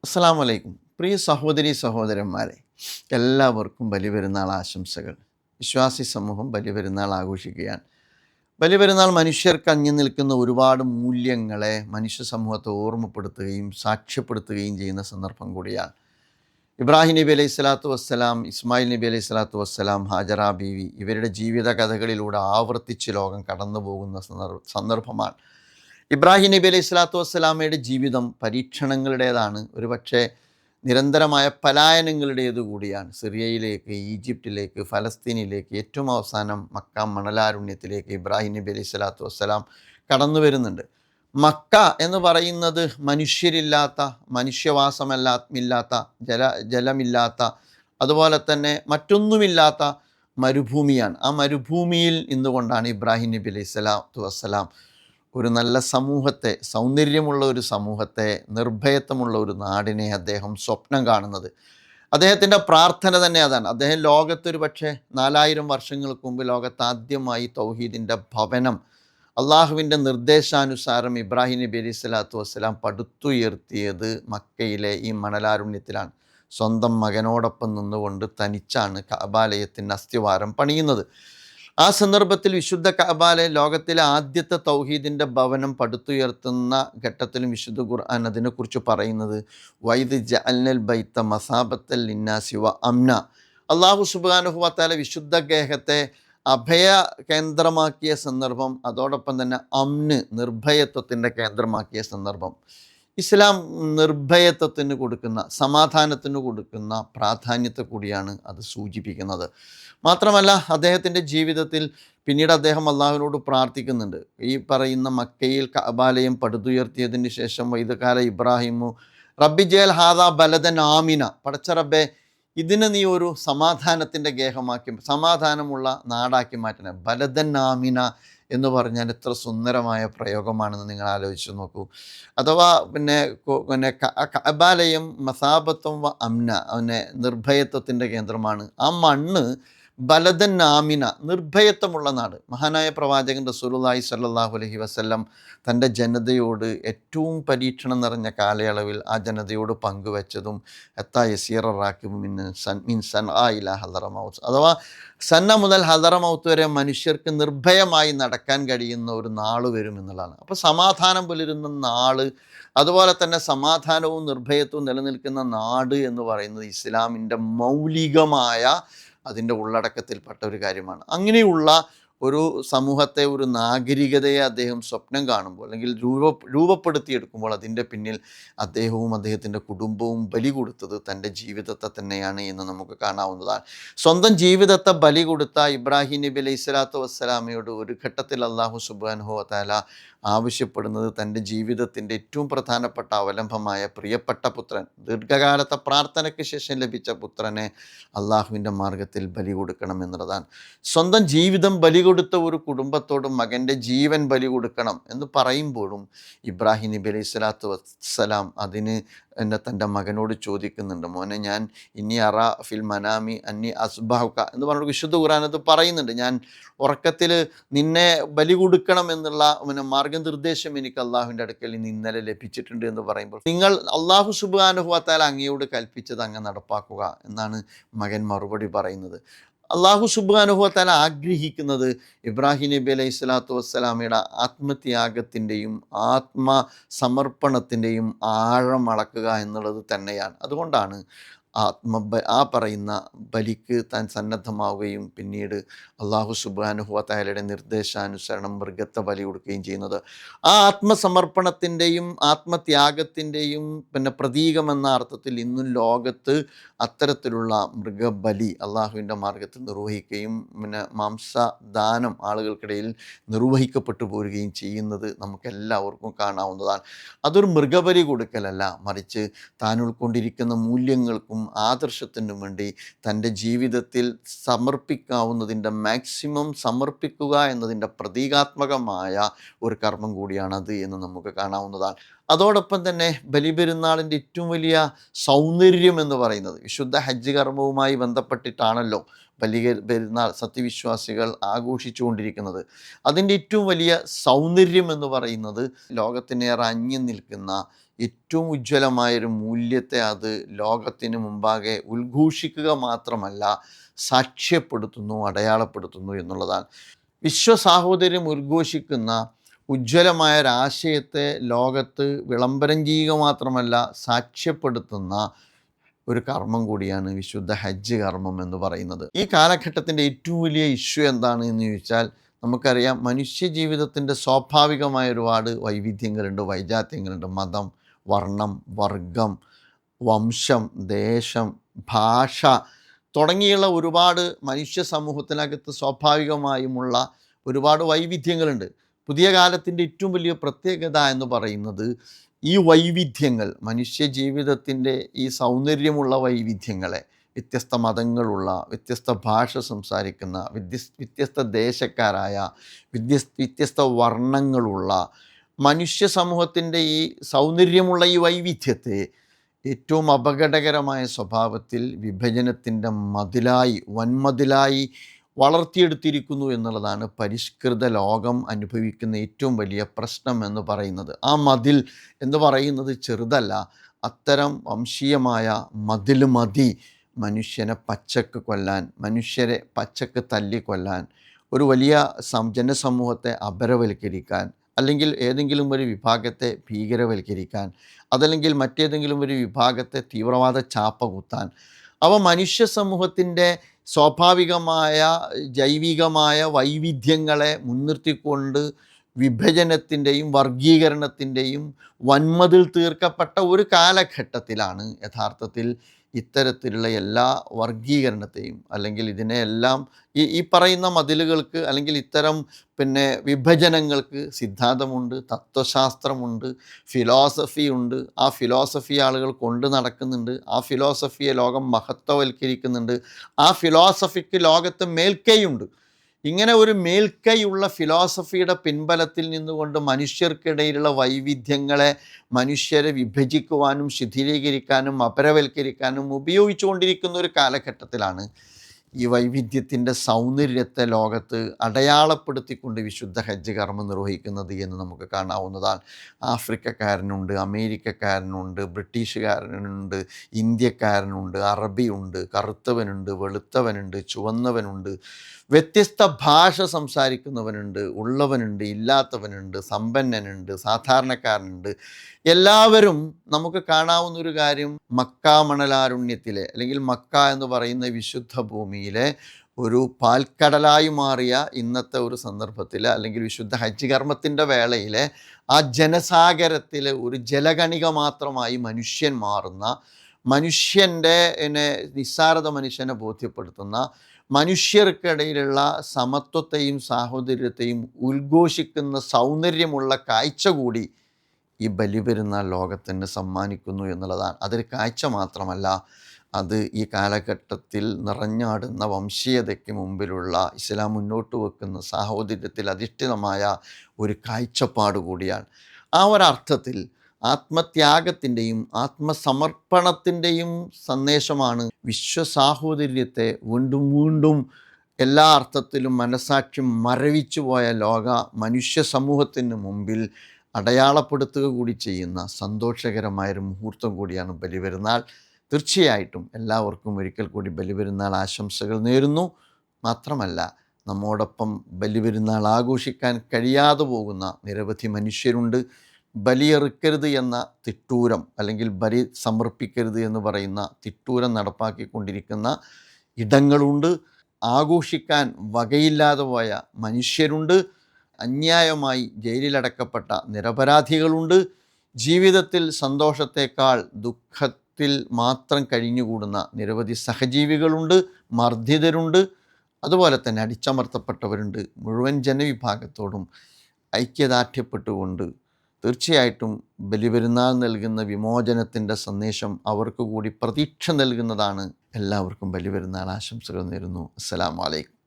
അസ്സലാമു അലൈക്കും. പ്രിയ സഹോദരി സഹോദരന്മാരെ, എല്ലാവർക്കും ബലിപെരുന്നാൾ ആശംസകൾ. വിശ്വാസി സമൂഹം ബലിപെരുന്നാൾ ആഘോഷിക്കുകയാണ്. ബലിപെരുന്നാൾ മനുഷ്യർക്ക് അന്യം നിൽക്കുന്ന ഒരുപാട് മൂല്യങ്ങളെ മനുഷ്യ സമൂഹത്തെ ഓർമ്മപ്പെടുത്തുകയും സാക്ഷ്യപ്പെടുത്തുകയും ചെയ്യുന്ന സന്ദർഭം കൂടിയാണ്. ഇബ്രാഹിം നബി അലൈഹി സ്വലാത്തു വസ്സലാം, ഇസ്മായിൽ നബി അലൈഹി സ്വലാത്തു വസ്സലാം, ഹാജറ ബീവി ഇവരുടെ ജീവിത കഥകളിലൂടെ ആവർത്തിച്ച് ലോകം കടന്നു പോകുന്ന സന്ദർഭമാണ്. ഇബ്രാഹിം നബി അലൈഹി സ്വലാത്തു വസ്സലാമയുടെ ജീവിതം പരീക്ഷണങ്ങളുടേതാണ്. ഒരുപക്ഷെ നിരന്തരമായ പലായനങ്ങളുടേതു കൂടിയാണ്. സിറിയയിലേക്ക്, ഈജിപ്തിലേക്ക്, ഫലസ്തീനിലേക്ക്, ഏറ്റവും അവസാനം മക്ക മണലാരുണ്യത്തിലേക്ക് ഇബ്രാഹിം നബി അലൈഹി സ്വലാത്തു വസ്സലാം കടന്നു വരുന്നുണ്ട്. മക്ക എന്ന് പറയുന്നത് മനുഷ്യരില്ലാത്ത, മനുഷ്യവാസമില്ലാത്ത, ജലമില്ലാത്ത, അതുപോലെ തന്നെ മറ്റൊന്നുമില്ലാത്ത മരുഭൂമിയാണ്. ആ മരുഭൂമിയിൽ നിന്നുകൊണ്ടാണ് ഇബ്രാഹിം നബി അലൈഹി സ്വലാത്തു വസ്സലാം ഒരു നല്ല സമൂഹത്തെ, സൗന്ദര്യമുള്ള ഒരു സമൂഹത്തെ, നിർഭയത്വമുള്ള ഒരു നാടിനെ അദ്ദേഹം സ്വപ്നം കാണുന്നത്. അദ്ദേഹത്തിൻ്റെ പ്രാർത്ഥന തന്നെ അതാണ്. അദ്ദേഹം ലോകത്തൊരു പക്ഷേ 4000 വർഷങ്ങൾക്ക് മുമ്പ് ലോകത്ത് ആദ്യമായി തൗഹീദിൻ്റെ ഭവനം അള്ളാഹുവിൻ്റെ നിർദ്ദേശാനുസാരം ഇബ്രാഹിം നബി അലൈഹി സ്വലാത്തു വസ്സലാം പടുത്തുയർത്തിയത് മക്കയിലെ ഈ മണലാരുണ്യത്തിലാണ്. സ്വന്തം മകനോടൊപ്പം നിന്നുകൊണ്ട് തനിച്ചാണ് കഅബാലയത്തിൻ്റെ അസ്ഥിവാരം പണിയുന്നത്. ആ സന്ദർഭത്തിൽ വിശുദ്ധ കഅബാലയം ലോകത്തിലെ ആദ്യത്തെ തൗഹീദിൻ്റെ ഭവനം പടുത്തുയർത്തുന്ന ഘട്ടത്തിലും വിശുദ്ധ ഖുർആൻ അതിനെക്കുറിച്ച് പറയുന്നത് വൈദ് ജഅൽനൽ ബൈത്ത മസാബത്തൽ ലിന്നാസി വ അംന. അള്ളാഹു സുബ്ഹാനഹു വ തആല വിശുദ്ധ ഗേഹത്തെ അഭയ കേന്ദ്രമാക്കിയ സന്ദർഭം, അതോടൊപ്പം തന്നെ നിർഭയത്വത്തിൻ്റെ കേന്ദ്രമാക്കിയ സന്ദർഭം. ഇസ്ലാം നിർഭയത്വത്തിന് കൊടുക്കുന്ന, സമാധാനത്തിന് കൊടുക്കുന്ന പ്രാധാന്യത്തെ കൂടിയാണ് അത് സൂചിപ്പിക്കുന്നത്. മാത്രമല്ല അദ്ദേഹത്തിൻ്റെ ജീവിതത്തിൽ പിന്നീട് അദ്ദേഹം അള്ളാഹുവിനോട് പ്രാർത്ഥിക്കുന്നുണ്ട്. ഈ പറയുന്ന മക്കയിൽ കഅബാലയം പടുതുയർത്തിയതിന് ശേഷം വൈദകാല ഇബ്രാഹിമു റബ്ബി ജയൽ ഹാദ ബലദൻ ആമിന, പടച്ച റബ്ബെ ഇതിനെ നീ ഒരു സമാധാനത്തിൻ്റെ ഗേഹമാക്കി, സമാധാനമുള്ള നാടാക്കി മാറ്റണേ. ബലദൻ ആമിന എന്ന് പറഞ്ഞാൽ എത്ര സുന്ദരമായ പ്രയോഗമാണെന്ന് നിങ്ങൾ ആലോചിച്ച് നോക്കൂ. അഥവാ പിന്നെ കഅബാലയം മസാബത്തും വ അംന, നിർഭയത്വത്തിൻ്റെ കേന്ദ്രമാണ്. ആ മണ്ണ് ബലദൻ ആമിന, നിർഭയത്വമുള്ള നാട്. മഹാനായ പ്രവാചകൻ റസൂലുള്ളാഹി സ്വല്ലല്ലാഹു അലൈഹി വസല്ലം തൻ്റെ ജനതയോട് ഏറ്റവും പരീക്ഷണം നിറഞ്ഞ കാലയളവിൽ ആ ജനതയോട് പങ്കുവെച്ചതും എത്താ യസീറ റാക്കിബു മിൻ സൻആ ഇലാ ഹദറമൗത്ത്, അഥവാ സന്ന മുതൽ ഹദറമൗത്ത് വരെ മനുഷ്യർക്ക് നിർഭയമായി നടക്കാൻ കഴിയുന്ന ഒരു നാൾ വരും എന്നുള്ളതാണ്. അപ്പോൾ സമാധാനം പുലരുന്ന നാൾ, അതുപോലെ തന്നെ സമാധാനവും നിർഭയത്വവും നിലനിൽക്കുന്ന നാട് എന്ന് പറയുന്നത് ഇസ്ലാമിൻ്റെ മൗലികമായ അതിൻ്റെ ഉള്ളടക്കത്തിൽപ്പെട്ട ഒരു കാര്യമാണ്. അങ്ങനെയുള്ള ഒരു സമൂഹത്തെ, ഒരു നാഗരികതയെ അദ്ദേഹം സ്വപ്നം കാണുമ്പോൾ, അല്ലെങ്കിൽ രൂപപ്പെടുത്തിയെടുക്കുമ്പോൾ അതിൻ്റെ പിന്നിൽ അദ്ദേഹവും അദ്ദേഹത്തിൻ്റെ കുടുംബവും ബലി കൊടുത്തത് തൻ്റെ ജീവിതത്തെ തന്നെയാണ് എന്ന് നമുക്ക് കാണാവുന്നതാണ്. സ്വന്തം ജീവിതത്തെ ബലി കൊടുത്ത ഇബ്രാഹിം നബി അലൈഹി സ്വലാത്തു വസ്സലാമയോട് ഒരു ഘട്ടത്തിൽ അല്ലാഹു സുബ്ഹാനഹു വ തആല ആവശ്യപ്പെടുന്നത് തൻ്റെ ജീവിതത്തിൻ്റെ ഏറ്റവും പ്രധാനപ്പെട്ട അവലംബമായ പ്രിയപ്പെട്ട പുത്രൻ, ദീർഘകാലത്തെ പ്രാർത്ഥനയ്ക്ക് ശേഷം ലഭിച്ച പുത്രനെ അള്ളാഹുവിൻ്റെ മാർഗത്തിൽ ബലി കൊടുക്കണം എന്നുള്ളതാണ്. സ്വന്തം ജീവിതം ബലി കൊടുത്ത ഒരു കുടുംബത്തോട് മകൻ്റെ ജീവൻ ബലി കൊടുക്കണം എന്ന് പറയുമ്പോഴും ഇബ്രാഹിം നബി അലൈഹി സ്വലാത്തു വസ്സലാം അതിന് തൻ്റെ മകനോട് ചോദിക്കുന്നുണ്ട്, മോനെ ഞാൻ ഇനി അറ ഫിൽ മനാമി അന്നി അസ്ബഹുക എന്ന് പറഞ്ഞിട്ട് വിശുദ്ധ ഖുർആനത് പറയുന്നുണ്ട്. ഞാൻ ഉറക്കത്തിൽ നിന്നെ ബലി കൊടുക്കണം എന്നുള്ള മാർഗനിർദ്ദേശം എനിക്ക് അള്ളാഹുവിൻ്റെ അടുക്കൽ നിന്ന് ഇന്നലെ ലഭിച്ചിട്ടുണ്ട് എന്ന് പറയുമ്പോൾ, നിങ്ങൾ അള്ളാഹു സുബ്ഹാനഹു വ തആല അങ്ങയോട് കൽപ്പിച്ചത് അങ്ങ് നടപ്പാക്കുക എന്നാണ് മകൻ മറുപടി പറയുന്നത്. അള്ളാഹു സുബ്ഹാനഹു വ തആല ആഗ്രഹിക്കുന്നത് ഇബ്രാഹിം നബി അലൈഹി സ്വലാത്തു വസ്സലാമയുടെ ആത്മത്യാഗത്തിൻ്റെയും ആത്മസമർപ്പണത്തിൻ്റെയും ആഴം അളക്കുക എന്നുള്ളത് തന്നെയാണ്. അതുകൊണ്ടാണ് ആ പറയുന്ന ബലിക്ക് താൻ സന്നദ്ധമാവുകയും പിന്നീട് അള്ളാഹു സുബ്ഹാനഹു വ തആലയുടെ നിർദ്ദേശാനുസരണം മൃഗത്തെ ബലി കൊടുക്കുകയും ചെയ്യുന്നത്. ആ ആത്മസമർപ്പണത്തിൻ്റെയും ആത്മത്യാഗത്തിൻ്റെയും പ്രതീകമെന്ന അർത്ഥത്തിൽ ഇന്നും ലോകത്ത് അത്തരത്തിലുള്ള മൃഗബലി അള്ളാഹുവിൻ്റെ മാർഗത്തിൽ നിർവഹിക്കുകയും മാംസദാനം ആളുകൾക്കിടയിൽ നിർവഹിക്കപ്പെട്ടു പോരുകയും ചെയ്യുന്നത് നമുക്കെല്ലാവർക്കും കാണാവുന്നതാണ്. അതൊരു മൃഗബലി കൊടുക്കലല്ല, മറിച്ച് താൻ ഉൾക്കൊണ്ടിരിക്കുന്ന മൂല്യങ്ങൾക്കും ആദർശത്തിനും വേണ്ടി തൻ്റെ ജീവിതത്തിൽ സമർപ്പിക്കാവുന്നതിൻ്റെ മാക്സിമം സമർപ്പിക്കുക എന്നതിൻ്റെ പ്രതീകാത്മകമായ ഒരു കർമ്മം കൂടിയാണത് എന്ന് നമുക്ക് കാണാവുന്നതാണ്. അതോടൊപ്പം തന്നെ ബലിപെരുന്നാളിൻ്റെ ഏറ്റവും വലിയ സൗന്ദര്യം എന്ന് പറയുന്നത് വിശുദ്ധ ഹജ്ജ് കർമ്മവുമായി ബന്ധപ്പെട്ടിട്ടാണല്ലോ പെരുന്നാൾ സത്യവിശ്വാസികൾ ആഘോഷിച്ചു കൊണ്ടിരിക്കുന്നത്. അതിൻ്റെ ഏറ്റവും വലിയ സൗന്ദര്യം എന്ന് പറയുന്നത് ലോകത്തിനേറെ അന്യം നിൽക്കുന്ന ഏറ്റവും ഉജ്ജ്വലമായൊരു മൂല്യത്തെ അത് ലോകത്തിന് മുമ്പാകെ ഉദ്ഘോഷിക്കുക മാത്രമല്ല സാക്ഷ്യപ്പെടുത്തുന്നു, അടയാളപ്പെടുത്തുന്നു എന്നുള്ളതാണ്. വിശ്വസാഹോദര്യം ഉദ്ഘോഷിക്കുന്ന ഉജ്ജ്വലമായ ഒരാശയത്തെ ലോകത്ത് വിളംബരം ചെയ്യുക മാത്രമല്ല സാക്ഷ്യപ്പെടുത്തുന്ന ഒരു കർമ്മം കൂടിയാണ് വിശുദ്ധ ഹജ്ജ് കർമ്മം എന്ന് പറയുന്നത്. ഈ കാലഘട്ടത്തിൻ്റെ ഏറ്റവും വലിയ ഇഷ്യൂ എന്താണ് എന്ന് ചോദിച്ചാൽ, നമുക്കറിയാം മനുഷ്യ ജീവിതത്തിൻ്റെ സ്വാഭാവികമായ ഒരുപാട് വൈവിധ്യങ്ങളുണ്ട്, വൈജാത്യങ്ങളുണ്ട്. മതം, വർണ്ണം, വർഗം, വംശം, ദേശം, ഭാഷ തുടങ്ങിയുള്ള ഒരുപാട് മനുഷ്യ സമൂഹത്തിനകത്ത് സ്വാഭാവികമായുമുള്ള ഒരുപാട് വൈവിധ്യങ്ങളുണ്ട്. പുതിയ കാലത്തിൻ്റെ ഏറ്റവും വലിയ പ്രത്യേകത എന്ന് പറയുന്നത് ഈ വൈവിധ്യങ്ങൾ, മനുഷ്യ ജീവിതത്തിൻ്റെ ഈ സൗന്ദര്യമുള്ള വൈവിധ്യങ്ങളെ, വ്യത്യസ്ത മതങ്ങളുള്ള, വ്യത്യസ്ത ഭാഷ സംസാരിക്കുന്ന, വ്യത്യസ്ത ദേശക്കാരായ, വ്യത്യസ്ത വർണ്ണങ്ങളുള്ള മനുഷ്യ സമൂഹത്തിൻ്റെ ഈ സൗന്ദര്യമുള്ള ഈ വൈവിധ്യത്തെ ഏറ്റവും അപകടകരമായ സ്വഭാവത്തിൽ വിഭജനത്തിൻ്റെ മതിലായി, വൻമതിലായി വളർത്തിയെടുത്തിരിക്കുന്നു എന്നുള്ളതാണ് പരിഷ്കൃത ലോകം അനുഭവിക്കുന്ന ഏറ്റവും വലിയ പ്രശ്നം എന്ന് പറയുന്നത്. ആ മതിൽ എന്ന് പറയുന്നത് ചെറുതല്ല. അത്തരം വംശീയമായ മതിൽ മതി മനുഷ്യനെ പച്ചക്ക് കൊല്ലാൻ, മനുഷ്യരെ പച്ചക്ക് തല്ലിക്കൊല്ലാൻ, ഒരു വലിയ ജനസമൂഹത്തെ അപരവൽക്കരിക്കാൻ, അല്ലെങ്കിൽ ഏതെങ്കിലും ഒരു വിഭാഗത്തെ ഭീകരവൽക്കരിക്കാൻ, അതല്ലെങ്കിൽ മറ്റേതെങ്കിലും ഒരു വിഭാഗത്തെ തീവ്രവാദ ചാപ്പ കുത്താൻ. അവ മനുഷ്യ സമൂഹത്തിൻ്റെ സ്വാഭാവികമായ ജൈവികമായ വൈവിധ്യങ്ങളെ മുൻനിർത്തിക്കൊണ്ട് വിഭജനത്തിൻ്റെയും വർഗീകരണത്തിൻ്റെയും വൻമതിൽ തീർക്കപ്പെട്ട ഒരു കാലഘട്ടത്തിലാണ് യഥാർത്ഥത്തിൽ ഇത്തരത്തിലുള്ള എല്ലാ വർഗീകരണത്തെയും, അല്ലെങ്കിൽ ഇതിനെയെല്ലാം ഈ പറയുന്ന മതിലുകൾക്ക്, അല്ലെങ്കിൽ ഇത്തരം വിഭജനങ്ങൾക്ക് സിദ്ധാന്തമുണ്ട്, തത്വശാസ്ത്രമുണ്ട്, ഫിലോസഫി ഉണ്ട്. ആ ഫിലോസഫി ആളുകൾ കൊണ്ട് നടക്കുന്നുണ്ട്. ആ ഫിലോസഫിയെ ലോകം മഹത്വവൽക്കരിക്കുന്നുണ്ട്. ആ ഫിലോസഫിക്ക് ലോകത്ത് മേൽക്കൈയുണ്ട്. ഇങ്ങനെ ഒരു മേൽക്കൈയുള്ള ഫിലോസഫിയുടെ പിൻബലത്തിൽ നിന്നുകൊണ്ട് മനുഷ്യർക്കിടയിലുള്ള വൈവിധ്യങ്ങളെ മനുഷ്യരെ വിഭജിക്കുവാനും ശിഥിലീകരിക്കാനും അപരവൽക്കരിക്കാനും ഉപയോഗിച്ചുകൊണ്ടിരിക്കുന്ന ഒരു കാലഘട്ടത്തിലാണ് ഈ വൈവിധ്യത്തിൻ്റെ സൗന്ദര്യത്തെ ലോകത്ത് അടയാളപ്പെടുത്തിക്കൊണ്ട് വിശുദ്ധ ഹജ്ജ് കർമ്മം നിർവഹിക്കുന്നത് എന്ന് നമുക്ക് കാണാവുന്നതാണ്. ആഫ്രിക്കക്കാരനുണ്ട്, അമേരിക്കക്കാരനുണ്ട്, ബ്രിട്ടീഷുകാരനുണ്ട്, ഇന്ത്യക്കാരനുണ്ട്, അറബിയുണ്ട്, കറുത്തവനുണ്ട്, വെളുത്തവനുണ്ട്, ചുവന്നവനുണ്ട്, വ്യത്യസ്ത ഭാഷ സംസാരിക്കുന്നവനുണ്ട്, ഉള്ളവനുണ്ട്, ഇല്ലാത്തവനുണ്ട്, സമ്പന്നനുണ്ട്, സാധാരണക്കാരനുണ്ട്. എല്ലാവരും നമുക്ക് കാണാവുന്ന ഒരു കാര്യം, മക്ക മണലാരുണ്യത്തിലെ, അല്ലെങ്കിൽ മക്ക എന്ന് പറയുന്ന വിശുദ്ധ ഭൂമിയിലെ ഒരു പാൽക്കടലായി മാറിയ ഇന്നത്തെ ഒരു സന്ദർഭത്തിൽ, അല്ലെങ്കിൽ വിശുദ്ധ ഹജ്ജ് കർമ്മത്തിൻ്റെ വേളയിലെ ആ ജനസാഗരത്തിൽ ഒരു ജലകണിക മാത്രമായി മനുഷ്യൻ മാറുന്ന, മനുഷ്യൻ്റെ നിസ്സാരത മനുഷ്യനെ ബോധ്യപ്പെടുത്തുന്ന, മനുഷ്യർക്കിടയിലുള്ള സമത്വത്തെയും സാഹോദര്യത്തെയും ഉദ്ഘോഷിക്കുന്ന സൗന്ദര്യമുള്ള കാഴ്ച കൂടി ഈ ബലിപെരുന്നാൾ ലോകത്തിന് സമ്മാനിക്കുന്നു എന്നുള്ളതാണ്. അതൊരു കാഴ്ച മാത്രമല്ല, അത് ഈ കാലഘട്ടത്തിൽ നിറഞ്ഞാടുന്ന വംശീയതയ്ക്ക് മുമ്പിലുള്ള ഇസ്ലാം മുന്നോട്ട് വെക്കുന്ന സാഹോദര്യത്തിൽ അധിഷ്ഠിതമായ ഒരു കാഴ്ചപ്പാട് കൂടിയാണ്. ആ ഒരർത്ഥത്തിൽ ആത്മത്യാഗത്തിൻ്റെയും ആത്മസമർപ്പണത്തിൻ്റെയും സന്ദേശമാണ് വിശ്വസാഹോദര്യത്തെ വീണ്ടും വീണ്ടും എല്ലാ അർത്ഥത്തിലും മനസാക്ഷി മരവിച്ചു പോയ ലോക മനുഷ്യ സമൂഹത്തിന് മുമ്പിൽ അടയാളപ്പെടുത്തുക കൂടി ചെയ്യുന്ന സന്തോഷകരമായൊരു മുഹൂർത്തം കൂടിയാണ് ബലിപെരുന്നാൾ. തീർച്ചയായിട്ടും എല്ലാവർക്കും ഒരിക്കൽ കൂടി ബലിപെരുന്നാൾ ആശംസകൾ നേരുന്നു. മാത്രമല്ല, നമ്മോടൊപ്പം ബലിപെരുന്നാൾ ആഘോഷിക്കാൻ കഴിയാതെ പോകുന്ന നിരവധി മനുഷ്യരുണ്ട്. ബലിയെറുക്കരുത് എന്ന തിട്ടൂരം, അല്ലെങ്കിൽ ബലി സമർപ്പിക്കരുത് എന്ന് പറയുന്ന തിട്ടൂരം നടപ്പാക്കിക്കൊണ്ടിരിക്കുന്ന ഇടങ്ങളുണ്ട്. ആഘോഷിക്കാൻ വകയില്ലാതെ പോയ മനുഷ്യരുണ്ട്. അന്യായമായി ജയിലിലടക്കപ്പെട്ട നിരപരാധികളുണ്ട്. ജീവിതത്തിൽ സന്തോഷത്തേക്കാൾ ദുഃഖത്തിൽ മാത്രം കഴിഞ്ഞുകൂടുന്ന നിരവധി സഹജീവികളുണ്ട്, മർദ്ദിതരുണ്ട്, അതുപോലെ തന്നെ അടിച്ചമർത്തപ്പെട്ടവരുണ്ട്. മുഴുവൻ ജനവിഭാഗത്തോടും ഐക്യദാർഢ്യപ്പെട്ടുകൊണ്ട് തീർച്ചയായിട്ടും ബലിപെരുന്നാൾ നൽകുന്ന വിമോചനത്തിൻ്റെ സന്ദേശം അവർക്ക് കൂടി പ്രതീക്ഷ നൽകുന്നതാണ്. എല്ലാവർക്കും ബലിപെരുന്നാൾ ആശംസകൾ നേരുന്നു. അസ്സലാമു അലൈക്കും.